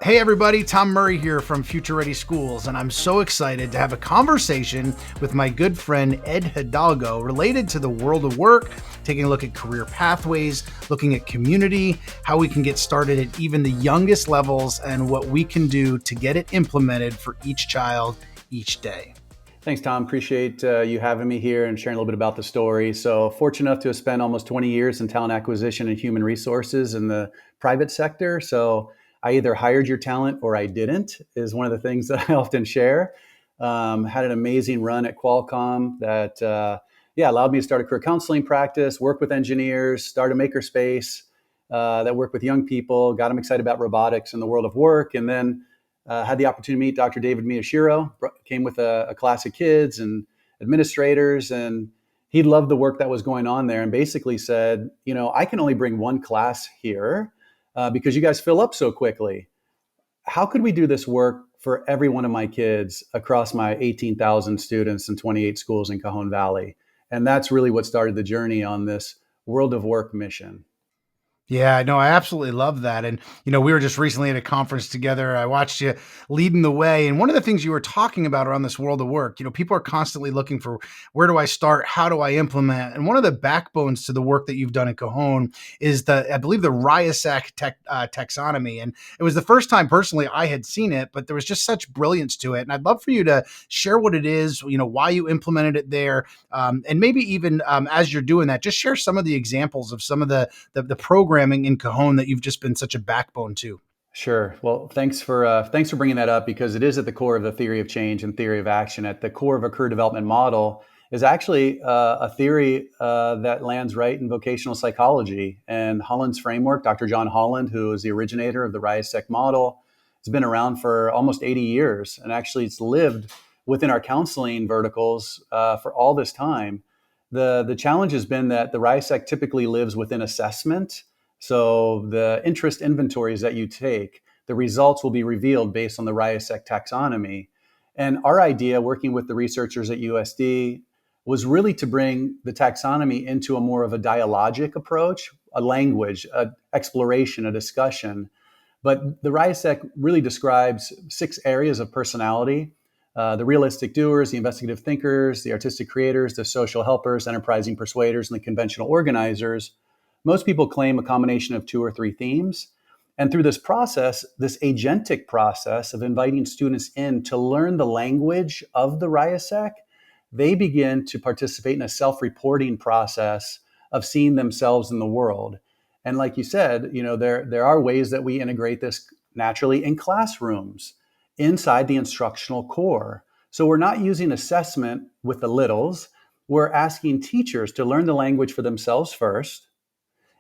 Hey everybody, Tom Murray here from Future Ready Schools, and I'm so excited to have a conversation with my good friend Ed Hidalgo related to the world of work, taking a look at career pathways, looking at community, how we can get started at even the youngest levels, and what we can do to get it implemented for each child each day. Thanks, Tom. Appreciate you having me here and sharing a little bit about the story. So fortunate enough to have spent almost 20 years in talent acquisition and human resources in the private sector. So I either hired your talent or I didn't, is one of the things that I often share. Had an amazing run at Qualcomm that allowed me to start a career counseling practice, work with engineers, start a makerspace that worked with young people, got them excited about robotics and the world of work. And then had the opportunity to meet Dr. David Miyashiro, came with a class of kids and administrators, and he loved the work that was going on there and basically said, I can only bring one class here because you guys fill up so quickly. How could we do this work for every one of my kids across my 18,000 students and 28 schools in Cajon Valley? And that's really what started the journey on this world of work mission. Yeah, no, I absolutely love that. And, we were just recently at a conference together. I watched you leading the way. And one of the things you were talking about around this world of work, people are constantly looking for where do I start? How do I implement? And one of the backbones to the work that you've done at Cajon is I believe the RIASEC taxonomy. And it was the first time personally I had seen it, but there was just such brilliance to it. And I'd love for you to share what it is, why you implemented it there. And maybe even as you're doing that, just share some of the examples of some of the programming in Cajon that you've just been such a backbone to. Sure. Well, thanks for bringing that up, because it is at the core of the theory of change and theory of action. At the core of a career development model is actually a theory that lands right in vocational psychology. And Holland's framework, Dr. John Holland, who is the originator of the RIASEC model, has been around for almost 80 years. And actually it's lived within our counseling verticals for all this time. The challenge has been that the RIASEC typically lives within assessment. So the interest inventories that you take, the results will be revealed based on the RIASEC taxonomy. And our idea, working with the researchers at USD, was really to bring the taxonomy into a more of a dialogic approach, a language, an exploration, a discussion. But the RIASEC really describes 6 areas of personality: the realistic doers, the investigative thinkers, the artistic creators, the social helpers, enterprising persuaders, and the conventional organizers. Most people claim a combination of 2 or 3 themes. And through this process, this agentic process of inviting students in to learn the language of the RIASEC, they begin to participate in a self-reporting process of seeing themselves in the world. And like you said, there are ways that we integrate this naturally in classrooms, inside the instructional core. So we're not using assessment with the littles. We're asking teachers to learn the language for themselves first.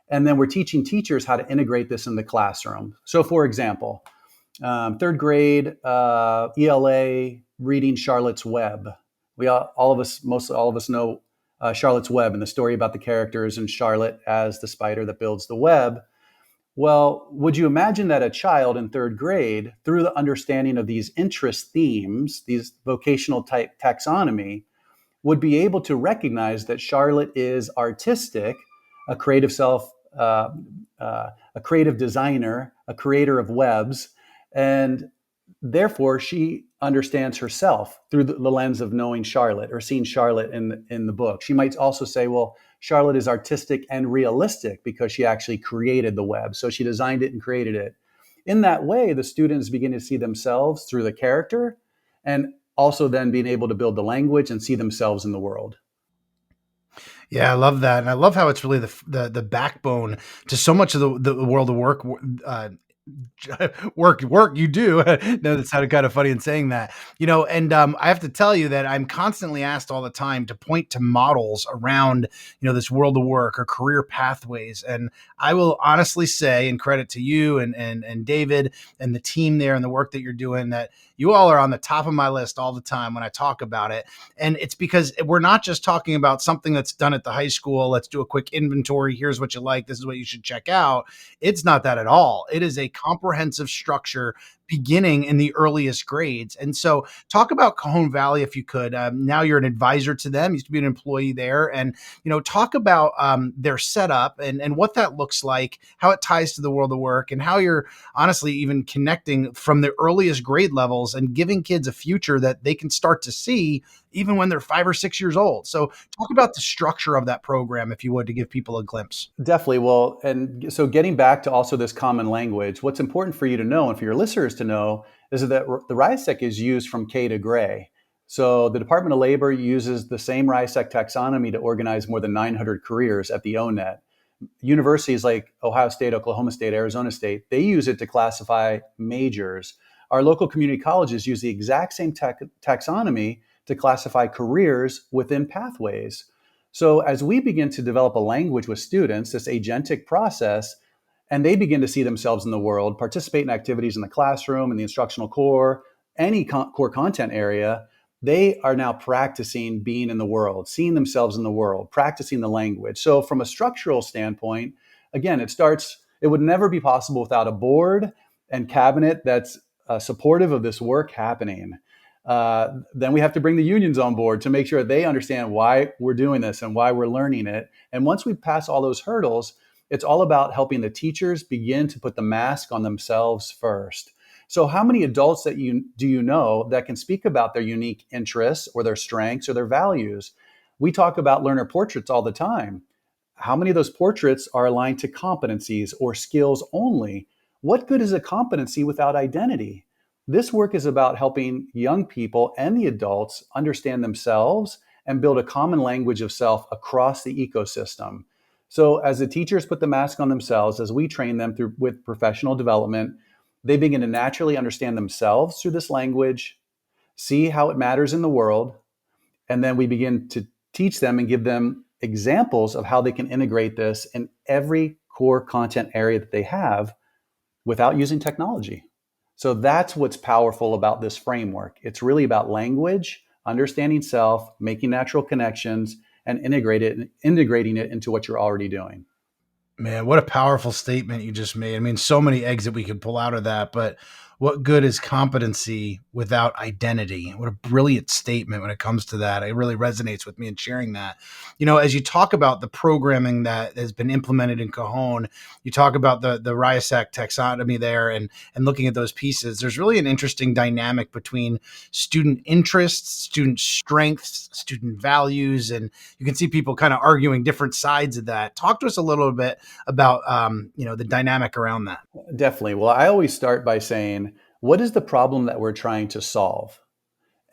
And then we're teaching teachers how to integrate this in the classroom. So for example, 3rd grade ELA reading Charlotte's Web. Most all of us know Charlotte's Web and the story about the characters and Charlotte as the spider that builds the web. Well, would you imagine that a child in 3rd grade, through the understanding of these interest themes, these vocational type taxonomy, would be able to recognize that Charlotte is artistic, a creative a creative designer, a creator of webs, and therefore she understands herself through the lens of knowing Charlotte or seeing Charlotte in the book. She might also say, well, Charlotte is artistic and realistic because she actually created the web. So she designed it and created it. In that way, the students begin to see themselves through the character and also then being able to build the language and see themselves in the world. Yeah, I love that. And I love how it's really the backbone to so much of the world of work. Work you do. No, that sounded kind of funny in saying that, and I have to tell you that I'm constantly asked all the time to point to models around, this world of work or career pathways. And I will honestly say, and credit to you and David and the team there and the work that you're doing, that you all are on the top of my list all the time when I talk about it. And it's because we're not just talking about something that's done at the high school. Let's do a quick inventory. Here's what you like. This is what you should check out. It's not that at all. It is a comprehensive structure beginning in the earliest grades. And so, talk about Cajon Valley if you could. Now you're an advisor to them. Used to be an employee there, and talk about their setup and what that looks like, how it ties to the world of work, and how you're honestly even connecting from the earliest grade levels and giving kids a future that they can start to see even when they're 5 or 6 years old. So, talk about the structure of that program, if you would, to give people a glimpse. Definitely. Well, and so getting back to also this common language, what's important for you to know and for your listeners to know is that the RISEC is used from K to gray. So the Department of Labor uses the same RISEC taxonomy to organize more than 900 careers at the ONET. Universities like Ohio State, Oklahoma State, Arizona State, they use it to classify majors. Our local community colleges use the exact same taxonomy to classify careers within pathways. So as we begin to develop a language with students, this agentic process, and they begin to see themselves in the world, participate in activities in the classroom, in the instructional core, any core content area, they are now practicing being in the world, seeing themselves in the world, practicing the language. So from a structural standpoint, again, it would never be possible without a board and cabinet that's supportive of this work happening. Then we have to bring the unions on board to make sure they understand why we're doing this and why we're learning it. And once we pass all those hurdles, it's all about helping the teachers begin to put the mask on themselves first. So how many adults do you know that can speak about their unique interests or their strengths or their values? We talk about learner portraits all the time. How many of those portraits are aligned to competencies or skills only? What good is a competency without identity? This work is about helping young people and the adults understand themselves and build a common language of self across the ecosystem. So as the teachers put the mask on themselves, as we train them with professional development, they begin to naturally understand themselves through this language, see how it matters in the world, and then we begin to teach them and give them examples of how they can integrate this in every core content area that they have without using technology. So that's what's powerful about this framework. It's really about language, understanding self, making natural connections, and integrating it into what you're already doing. Man, what a powerful statement you just made. I mean, so many eggs that we could pull out of that, but what good is competency without identity? What a brilliant statement when it comes to that. It really resonates with me in sharing that. As you talk about the programming that has been implemented in Cajon, you talk about the RIASAC taxonomy there and looking at those pieces. There's really an interesting dynamic between student interests, student strengths, student values, and you can see people kind of arguing different sides of that. Talk to us a little bit about the dynamic around that. Definitely. Well, I always start by saying, what is the problem that we're trying to solve?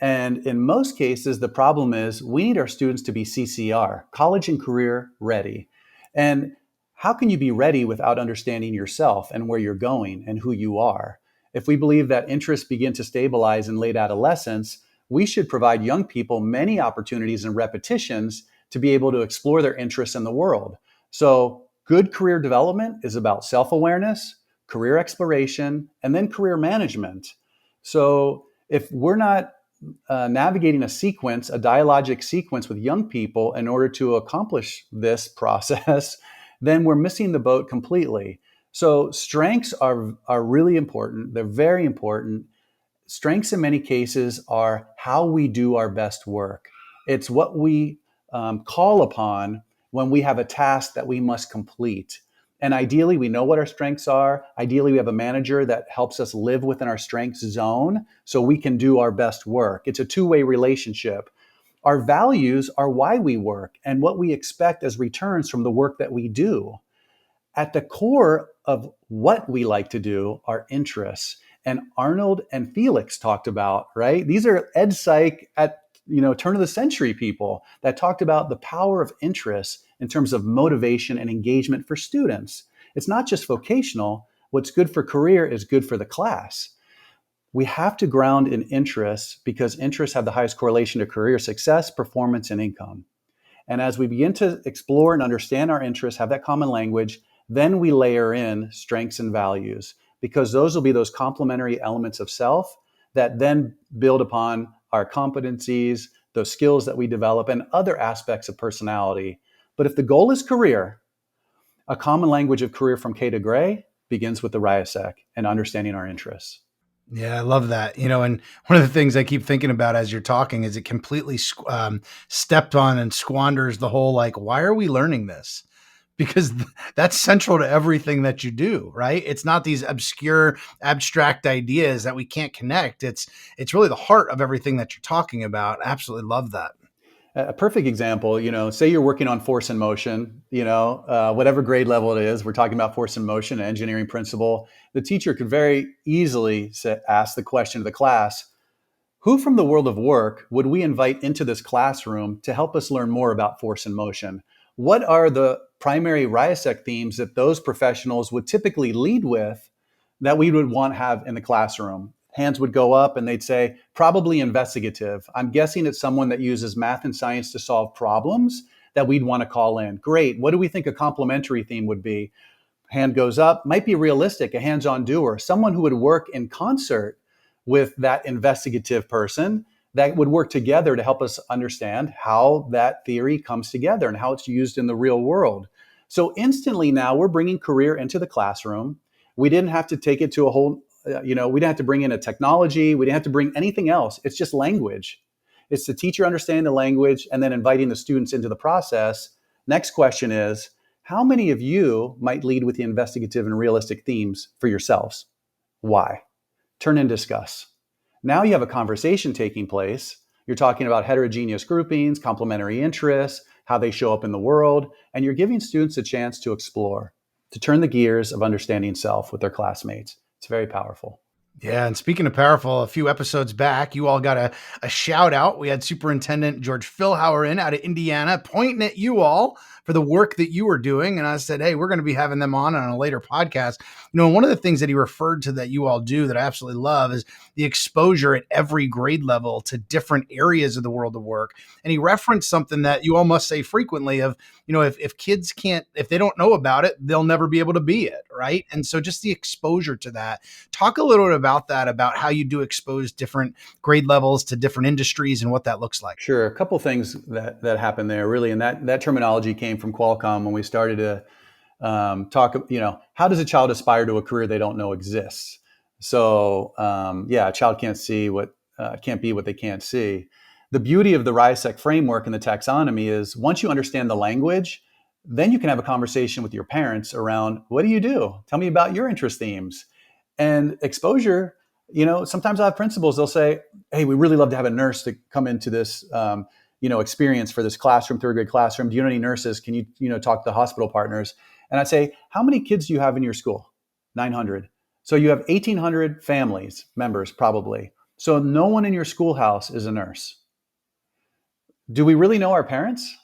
And in most cases, the problem is we need our students to be CCR, college and career ready. And how can you be ready without understanding yourself and where you're going and who you are? If we believe that interests begin to stabilize in late adolescence, we should provide young people many opportunities and repetitions to be able to explore their interests in the world. So good career development is about self-awareness, career exploration, and then career management. So if we're not navigating a dialogic sequence with young people in order to accomplish this process, then we're missing the boat completely. So strengths are really important. They're very important. Strengths in many cases are how we do our best work. It's what we call upon when we have a task that we must complete. And ideally, we know what our strengths are. Ideally, we have a manager that helps us live within our strengths zone so we can do our best work. It's a two-way relationship. Our values are why we work and what we expect as returns from the work that we do. At the core of what we like to do are interests. And Arnold and Felix talked about, right? These are ed psych at turn of the century people that talked about the power of interest in terms of motivation and engagement for students. It's not just vocational. What's good for career is good for the class. We have to ground in interests because interests have the highest correlation to career success, performance, and income. And as we begin to explore and understand our interests, have that common language, then we layer in strengths and values because those will be those complementary elements of self that then build upon our competencies, those skills that we develop, and other aspects of personality. But if the goal is career, a common language of career from K to gray begins with the RIASEC and understanding our interests. Yeah, I love that. And one of the things I keep thinking about as you're talking is it completely stepped on and squanders the whole like, why are we learning this? Because that's central to everything that you do, right? It's not these obscure, abstract ideas that we can't connect. It's really the heart of everything that you're talking about. Absolutely love that. A perfect example, say you're working on force and motion, whatever grade level it is, we're talking about force and motion, an engineering principle. The teacher could very easily ask the question to the class, who from the world of work would we invite into this classroom to help us learn more about force and motion? What are the primary RIASEC themes that those professionals would typically lead with that we would want to have in the classroom? Hands would go up and they'd say, probably investigative. I'm guessing it's someone that uses math and science to solve problems that we'd want to call in. Great. What do we think a complementary theme would be? Hand goes up, might be realistic, a hands-on doer, someone who would work in concert with that investigative person that would work together to help us understand how that theory comes together and how it's used in the real world. So instantly now we're bringing career into the classroom. We didn't have to take it to a whole, we didn't have to bring in a technology. We didn't have to bring anything else. It's just language. It's the teacher understanding the language and then inviting the students into the process. Next question is, how many of you might lead with the investigative and realistic themes for yourselves? Why? Turn and discuss. Now you have a conversation taking place. You're talking about heterogeneous groupings, complementary interests, how they show up in the world, and you're giving students a chance to explore, to turn the gears of understanding self with their classmates. It's very powerful. Yeah, and speaking of powerful, a few episodes back, you all got a shout out. We had Superintendent George Philhauer in out of Indiana pointing at you all for the work that you were doing. And I said, hey, we're going to be having them on a later podcast. One of the things that he referred to that you all do that I absolutely love is the exposure at every grade level to different areas of the world of work. And he referenced something that you all must say frequently of, if kids can't, if they don't know about it, they'll never be able to be it. Right. And so just the exposure to that. Talk a little bit about that, about how you do expose different grade levels to different industries and what that looks like. Sure. A couple things that happened there, really. And that terminology came from Qualcomm when we started to talk, how does a child aspire to a career they don't know exists? So, a child can't be what they can't see. The beauty of the RISEC framework and the taxonomy is once you understand the language, then you can have a conversation with your parents around, what do you do? Tell me about your interest themes. And exposure, sometimes I have principals, they'll say, hey, we really love to have a nurse to come into this, experience for this classroom, third grade classroom. Do you know any nurses? Can you, talk to the hospital partners? And I'd say, how many kids do you have in your school? 900. So you have 1,800 families, members probably. So no one in your schoolhouse is a nurse. Do we really know our parents?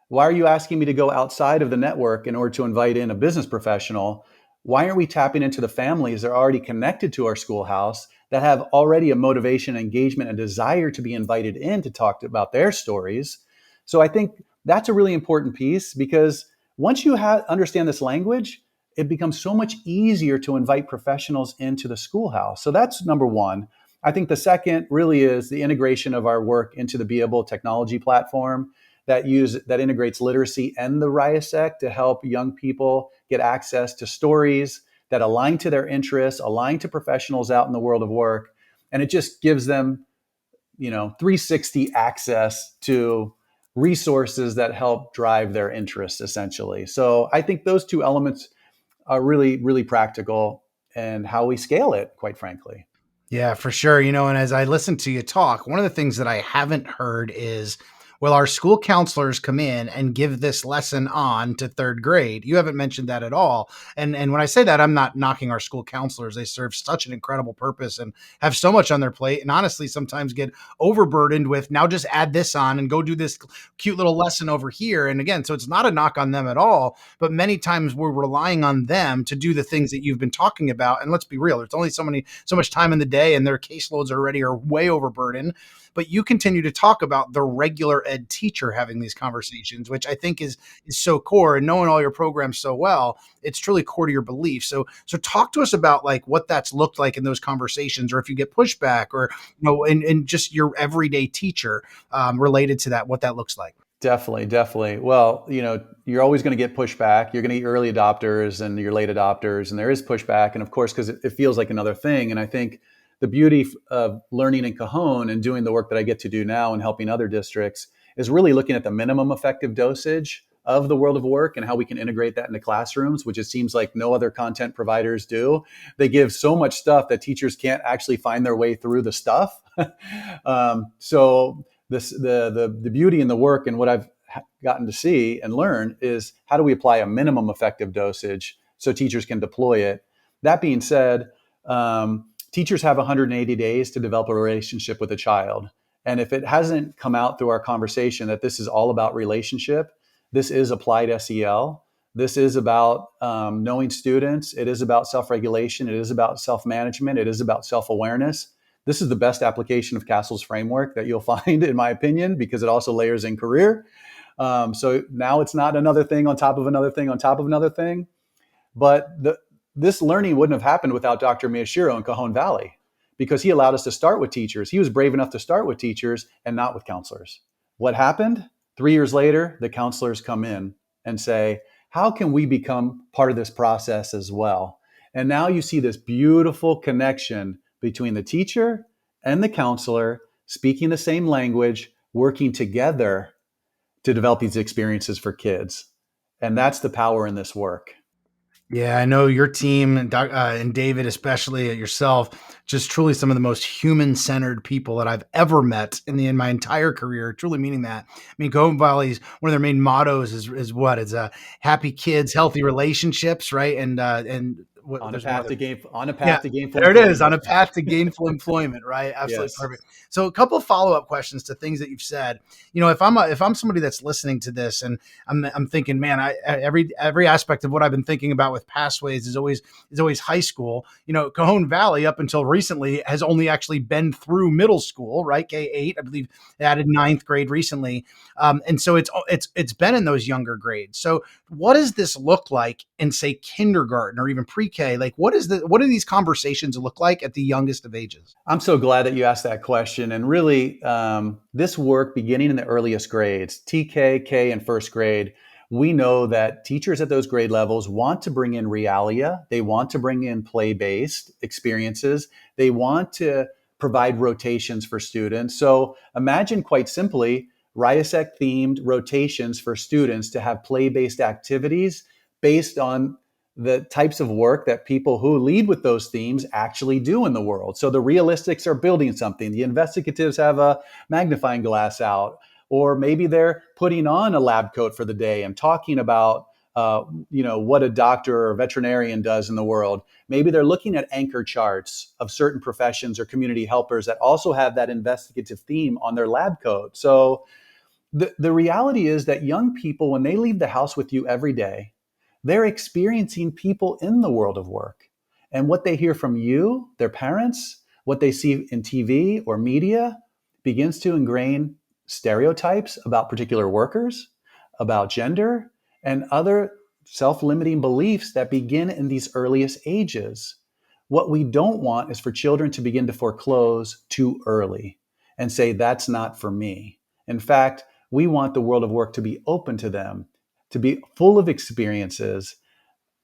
Why are you asking me to go outside of the network in order to invite in a business professional? Why aren't we tapping into the families that are already connected to our schoolhouse that have already a motivation, engagement, and desire to be invited in to talk about their stories? So I think that's a really important piece because once you understand this language, it becomes so much easier to invite professionals into the schoolhouse. So that's number one. I think the second really is the integration of our work into the Be Able technology platform that integrates literacy and the RIASEC to help young people get access to stories that align to their interests, align to professionals out in the world of work. And it just gives them, 360 access to resources that help drive their interests, essentially. So I think those two elements are really, really practical and how we scale it, quite frankly. Yeah, for sure. And as I listen to you talk, one of the things that I haven't heard is, well, our school counselors come in and give this lesson on to third grade. You haven't mentioned that at all. And when I say that, I'm not knocking our school counselors. They serve such an incredible purpose and have so much on their plate. And honestly, sometimes get overburdened with now just add this on and go do this cute little lesson over here. And again, so it's not a knock on them at all, but many times we're relying on them to do the things that you've been talking about. And let's be real, there's only so much time in the day and their caseloads already are way overburdened. But you continue to talk about the regular ed teacher having these conversations, which I think is so core. And knowing all your programs so well, it's truly core to your belief. So talk to us about like what that's looked like in those conversations, or if you get pushback, or in just your everyday teacher related to that, what that looks like. Definitely, definitely. Well, you're always going to get pushback. You're going to get early adopters and your late adopters, and there is pushback. And of course, because it feels like another thing. And I think the beauty of learning in Cajon and doing the work that I get to do now and helping other districts is really looking at the minimum effective dosage of the world of work and how we can integrate that into classrooms, which it seems like no other content providers do. They give so much stuff that teachers can't actually find their way through the stuff. So the beauty in the work and what I've gotten to see and learn is how do we apply a minimum effective dosage so teachers can deploy it. That being said, teachers have 180 days to develop a relationship with a child. And if it hasn't come out through our conversation that this is all about relationship, this is applied SEL. This is about knowing students. It is about self-regulation. It is about self-management. It is about self-awareness. This is the best application of Castle's framework that you'll find, in my opinion, because it also layers in career. So now it's not another thing on top of another thing on top of another thing. But this learning wouldn't have happened without Dr. Miyashiro in Cajon Valley, because he allowed us to start with teachers. He was brave enough to start with teachers and not with counselors. What happened? 3 years later, the counselors come in and say, how can we become part of this process as well? And now you see this beautiful connection between the teacher and the counselor speaking the same language, working together to develop these experiences for kids. And that's the power in this work. Yeah, I know your team and David, especially yourself, just truly some of the most human-centered people that I've ever met in my entire career. Truly meaning that. I mean, Cajon Valley's one of their main mottos is what? It's happy kids, healthy relationships, right? And what, On a there's one path other. to Yeah, gainful there it is, on employment. a path to gainful employment, right? Absolutely Yes. perfect. So a couple of follow-up questions to things that you've said. You know, if I'm somebody that's listening to this and I'm thinking, man, every aspect of what I've been thinking about with Pathways is always high school. You know, Cajon Valley up until recently has only actually been through middle school, right? K-8, I believe they added ninth grade recently. And so it's been in those younger grades. So what does this look like in, say, kindergarten or even pre-K? Like what do these conversations look like at the youngest of ages? I'm so glad that you asked that question. And really, this work beginning in the earliest grades, TK, K, and first grade, we know that teachers at those grade levels want to bring in realia. They want to bring in play-based experiences. They want to provide rotations for students. So imagine quite simply RIASEC themed rotations for students to have play-based activities based on the types of work that people who lead with those themes actually do in the world. So the realistics are building something. The investigatives have a magnifying glass out, or maybe they're putting on a lab coat for the day and talking about what a doctor or a veterinarian does in the world. Maybe they're looking at anchor charts of certain professions or community helpers that also have that investigative theme on their lab coat. So the reality is that young people, when they leave the house with you every day, they're experiencing people in the world of work. And what they hear from you, their parents, what they see in TV or media begins to ingrain stereotypes about particular workers, about gender, and other self-limiting beliefs that begin in these earliest ages. What we don't want is for children to begin to foreclose too early and say, that's not for me. In fact, we want the world of work to be open to them, to be full of experiences.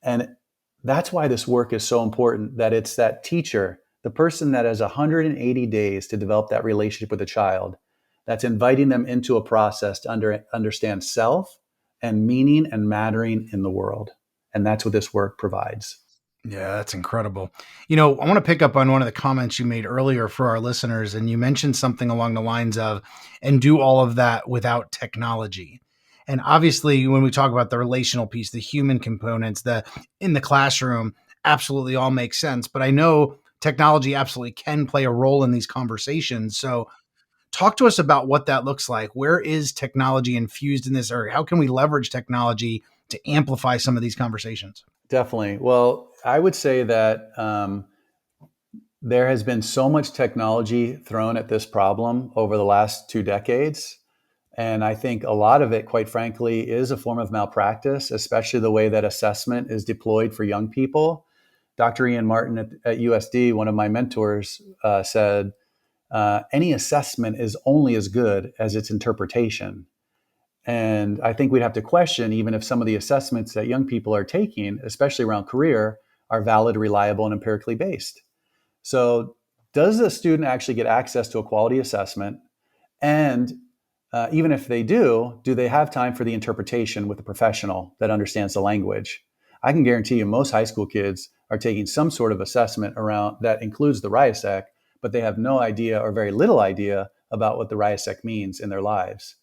And that's why this work is so important, that it's that teacher, the person that has 180 days to develop that relationship with a child, that's inviting them into a process to understand self and meaning and mattering in the world. And that's what this work provides. Yeah, that's incredible. You know, I want to pick up on one of the comments you made earlier for our listeners, and you mentioned something along the lines of, and do all of that without technology. And obviously, when we talk about the relational piece, the human components, the in the classroom, absolutely all makes sense. But I know technology absolutely can play a role in these conversations. So, talk to us about what that looks like. Where is technology infused in this area? How can we leverage technology to amplify some of these conversations? Definitely. Well, I would say that there has been so much technology thrown at this problem over the last 2 decades. And I think a lot of it, quite frankly, is a form of malpractice, especially the way that assessment is deployed for young people. Dr. Ian Martin at USD, one of my mentors, said, any assessment is only as good as its interpretation. And I think we'd have to question even if some of the assessments that young people are taking, especially around career, are valid, reliable, and empirically based. So does the student actually get access to a quality assessment? And even if they do they have time for the interpretation with a professional that understands the language? I can guarantee you most high school kids are taking some sort of assessment around that includes the RIASEC, but they have no idea or very little idea about what the RIASEC means in their lives.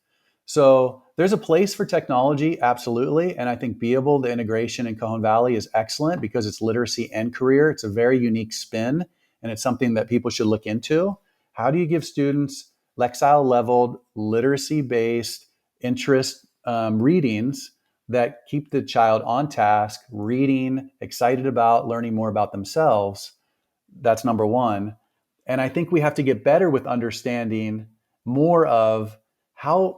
So there's a place for technology, absolutely. And I think Beable, the integration in Cajon Valley, is excellent because it's literacy and career. It's a very unique spin, and it's something that people should look into. How do you give students Lexile leveled, literacy based interest readings that keep the child on task, reading, excited about learning more about themselves? That's number one. And I think we have to get better with understanding more of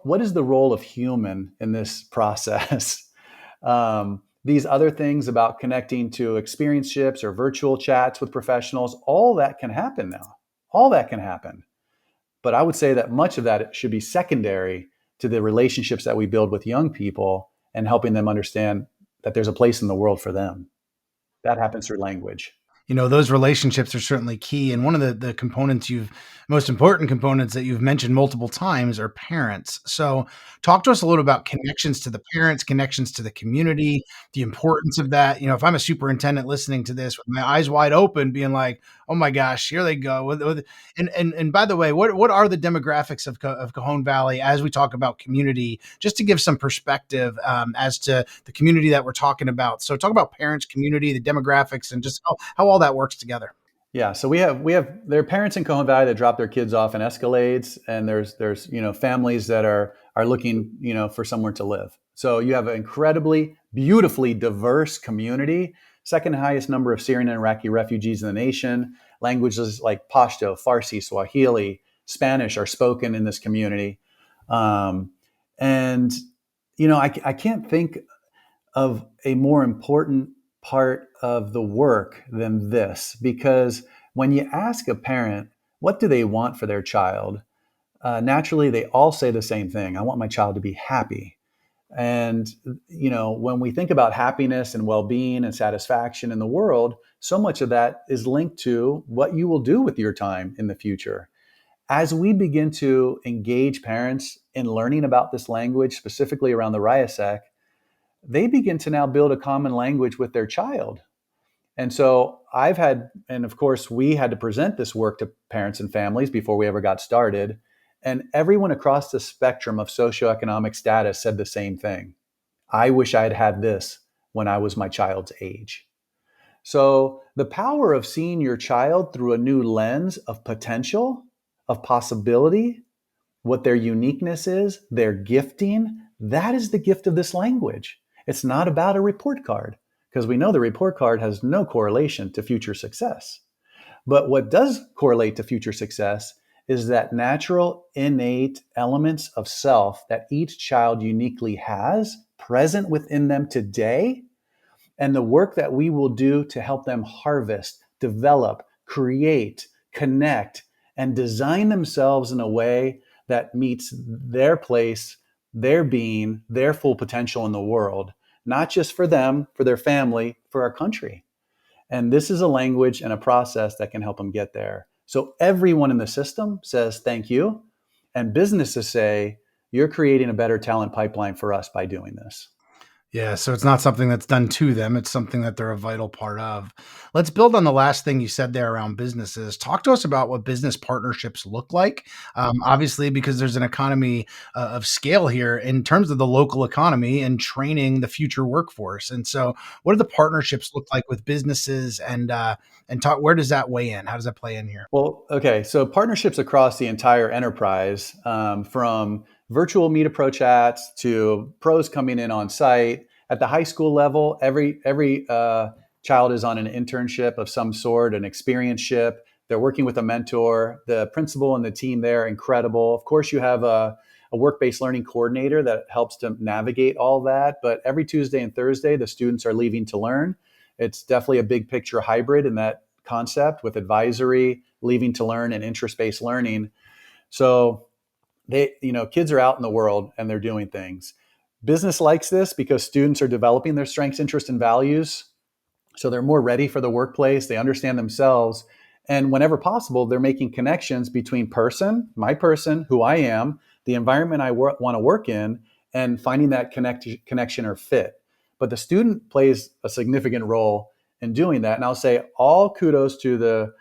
what is the role of human in this process. These other things about connecting to experience-ships or virtual chats with professionals, all that can happen now. All that can happen. But I would say that much of that should be secondary to the relationships that we build with young people and helping them understand that there's a place in the world for them. That happens through language. Those relationships are certainly key. And one of the components most important components that you've mentioned multiple times are parents. So talk to us a little about connections to the parents, connections to the community, the importance of that. If I'm a superintendent listening to this with my eyes wide open, being like, oh my gosh, here they go. And by the way, what are the demographics of Cajon Valley as we talk about community, just to give some perspective as to the community that we're talking about. So talk about parents, community, the demographics, and just how all that works together. Yeah, so there are parents in Cajon Valley that drop their kids off in Escalades, and there's families that are looking for somewhere to live. So you have an incredibly beautifully diverse community, second highest number of Syrian and Iraqi refugees in the nation. Languages like Pashto, Farsi, Swahili, Spanish are spoken in this community, and I can't think of a more important part of the work than this, because when you ask a parent what do they want for their child, naturally they all say the same thing: I want my child to be happy. And when we think about happiness and well-being and satisfaction in the world, so much of that is linked to what you will do with your time in the future. As we begin to engage parents in learning about this language, specifically around the RIASEC, they begin to now build a common language with their child. And so and of course, we had to present this work to parents and families before we ever got started. And everyone across the spectrum of socioeconomic status said the same thing: I wish I had had this when I was my child's age. So the power of seeing your child through a new lens of potential, of possibility, what their uniqueness is, their gifting, that is the gift of this language. It's not about a report card, because we know the report card has no correlation to future success. But what does correlate to future success is that natural, innate elements of self that each child uniquely has present within them today, and the work that we will do to help them harvest, develop, create, connect, and design themselves in a way that meets their place, their being, their full potential in the world, not just for them, for their family, for our country. And this is a language and a process that can help them get there. So everyone in the system says thank you, and businesses say you're creating a better talent pipeline for us by doing this. Yeah, so it's not something that's done to them. It's something that they're a vital part of. Let's build on the last thing you said there around businesses. Talk to us about what business partnerships look like. Obviously, because there's an economy of scale here in terms of the local economy and training the future workforce. And so, what do the partnerships look like with businesses, and talk, where does that weigh in? How does that play in here? Well, okay, so partnerships across the entire enterprise, from virtual Meet a Pro chats to pros coming in on site. At the high school level, every child is on an internship of some sort, an experience-ship. They're working with a mentor. The principal and the team there are incredible. Of course, you have a work-based learning coordinator that helps to navigate all that. But every Tuesday and Thursday, the students are leaving to learn. It's definitely a big picture hybrid in that concept, with advisory, leaving to learn, and interest-based learning. So kids are out in the world and they're doing things. Business likes this because students are developing their strengths, interests, and values. So they're more ready for the workplace. They understand themselves. And whenever possible, they're making connections between my person, who I am, the environment I want to work in, and finding that connection or fit. But the student plays a significant role in doing that. And I'll say all kudos to the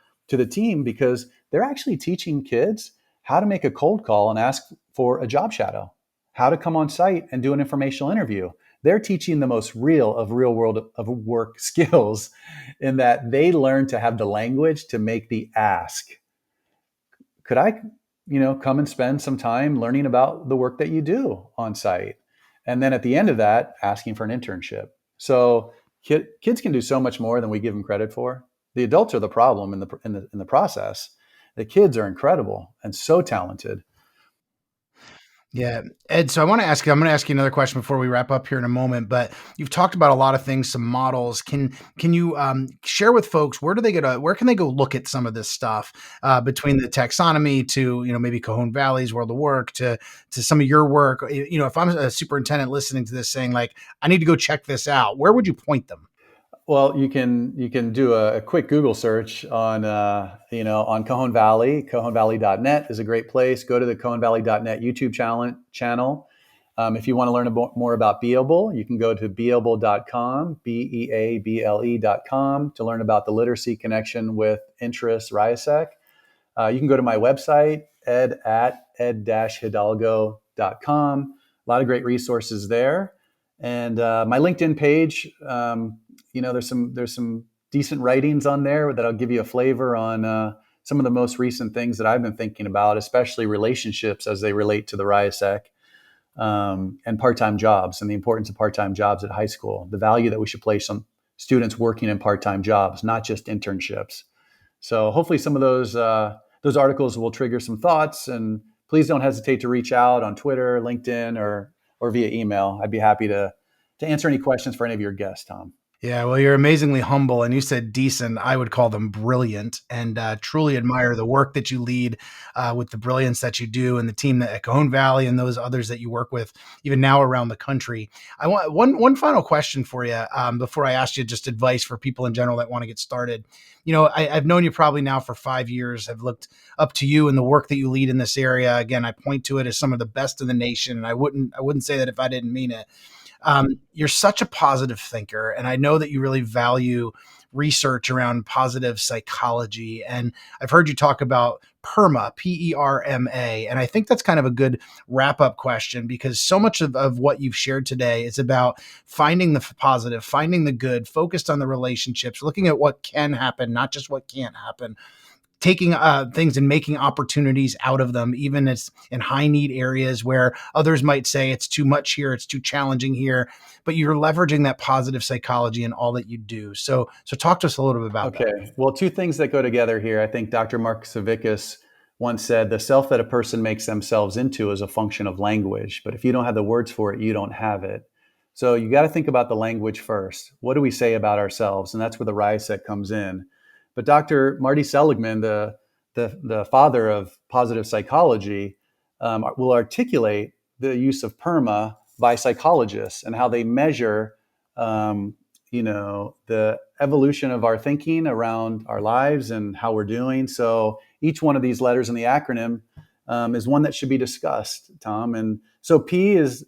team, because they're actually teaching kids how to make a cold call and ask for a job shadow, how to come on site and do an informational interview. They're teaching the most real of real world of work skills, in that they learn to have the language to make the ask. Could I, come and spend some time learning about the work that you do on site? And then at the end of that, asking for an internship. So kids can do so much more than we give them credit for. The adults are the problem in the process. The kids are incredible and so talented. Yeah. Ed, so I'm going to ask you another question before we wrap up here in a moment, but you've talked about a lot of things, some models. Can you share with folks, where can they go look at some of this stuff, between the taxonomy to, maybe Cajon Valley's World of Work to some of your work? If I'm a superintendent listening to this saying like, I need to go check this out, where would you point them? Well, you can do a quick Google search on on Cajon Valley. CajonValley.net is a great place. Go to the CajonValley.net YouTube channel. If you want to learn more about Beable, you can go to beable.com, beable.com, to learn about the literacy connection with Interest RIASEC. You can go to my website, ed-hidalgo.com. A lot of great resources there. And my LinkedIn page, there's some decent writings on there that'll give you a flavor on some of the most recent things that I've been thinking about, especially relationships as they relate to the RIASEC, and part-time jobs, and the importance of part-time jobs at high school, the value that we should place on students working in part-time jobs, not just internships. So hopefully some of those articles will trigger some thoughts, and please don't hesitate to reach out on Twitter, LinkedIn, or via email. I'd be happy to answer any questions for any of your guests, Tom. Yeah, well, you're amazingly humble, and you said decent. I would call them brilliant, and truly admire the work that you lead, with the brilliance that you do, and the team at Cajon Valley and those others that you work with, even now around the country. I want one final question for you, before I ask you just advice for people in general that want to get started. I've known you probably now for 5 years. I've looked up to you and the work that you lead in this area. Again, I point to it as some of the best in the nation, and I wouldn't say that if I didn't mean it. You're such a positive thinker, and I know that you really value research around positive psychology. And I've heard you talk about PERMA, PERMA. And I think that's kind of a good wrap up question, because so much of what you've shared today is about finding the positive, finding the good, focused on the relationships, looking at what can happen, not just what can't happen, taking things and making opportunities out of them, even as in high need areas where others might say it's too much here, it's too challenging here, but you're leveraging that positive psychology in all that you do. So talk to us a little bit about that. Okay. Well, two things that go together here. I think Dr. Mark Savickas once said, the self that a person makes themselves into is a function of language. But if you don't have the words for it, you don't have it. So you got to think about the language first. What do we say about ourselves? And that's where the RIASEC comes in. But Dr. Marty Seligman, the father of positive psychology, will articulate the use of PERMA by psychologists and how they measure the evolution of our thinking around our lives and how we're doing. So each one of these letters in the acronym is one that should be discussed, Tom. And so P is,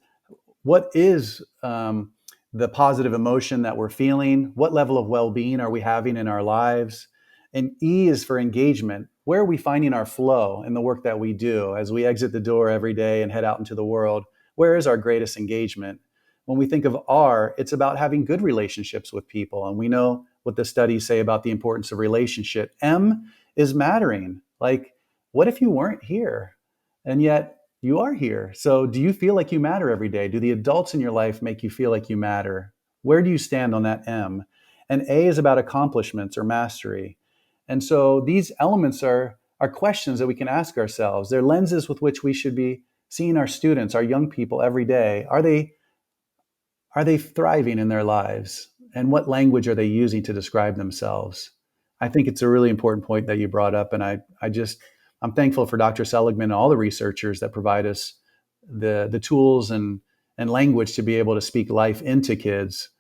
what is the positive emotion that we're feeling? What level of well-being are we having in our lives? And E is for engagement. Where are we finding our flow in the work that we do as we exit the door every day and head out into the world? Where is our greatest engagement? When we think of R, it's about having good relationships with people. And we know what the studies say about the importance of relationship. M is mattering. Like, what if you weren't here? And yet you are here. So do you feel like you matter every day? Do the adults in your life make you feel like you matter? Where do you stand on that M? And A is about accomplishments or mastery. And so these elements are questions that we can ask ourselves. They're lenses with which we should be seeing our students, our young people every day. Are they thriving in their lives? And what language are they using to describe themselves? I think it's a really important point that you brought up. And I'm thankful for Dr. Seligman and all the researchers that provide us the tools and language to be able to speak life into kids.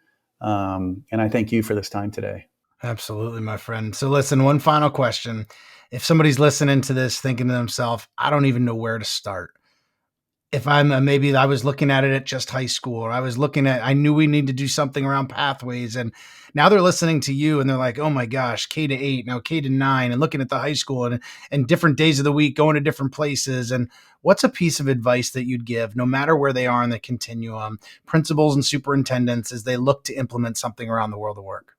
And I thank you for this time today. Absolutely, my friend. So listen, one final question. If somebody's listening to this thinking to themselves, I don't even know where to start. If I'm maybe I was looking at it at just high school, or I knew we need to do something around pathways. And now they're listening to you and they're like, oh my gosh, K-8, now K-9, and looking at the high school and different days of the week, going to different places. And what's a piece of advice that you'd give, no matter where they are in the continuum, principals and superintendents, as they look to implement something around the world of work?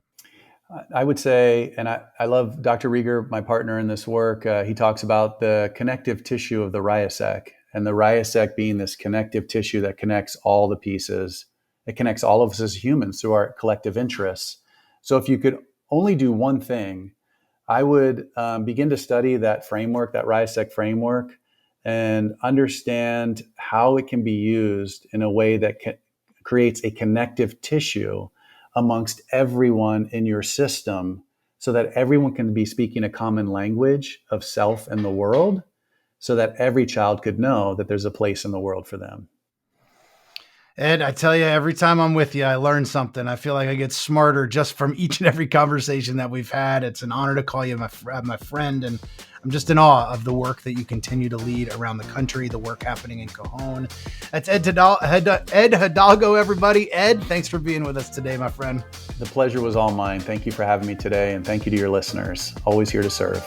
I would say, and I love Dr. Rieger, my partner in this work. He talks about the connective tissue of the rheosec, and the rheosec being this connective tissue that connects all the pieces. It connects all of us as humans through our collective interests. So if you could only do one thing, I would begin to study that framework, that rheosec framework, and understand how it can be used in a way that creates a connective tissue amongst everyone in your system so that everyone can be speaking a common language of self and the world so that every child could know that there's a place in the world for them. Ed, I tell you, every time I'm with you, I learn something. I feel like I get smarter just from each and every conversation that we've had. It's an honor to call you my friend, and I'm just in awe of the work that you continue to lead around the country, the work happening in Cajon. That's Ed Hidalgo, everybody. Ed, thanks for being with us today, my friend. The pleasure was all mine. Thank you for having me today, and thank you to your listeners. Always here to serve.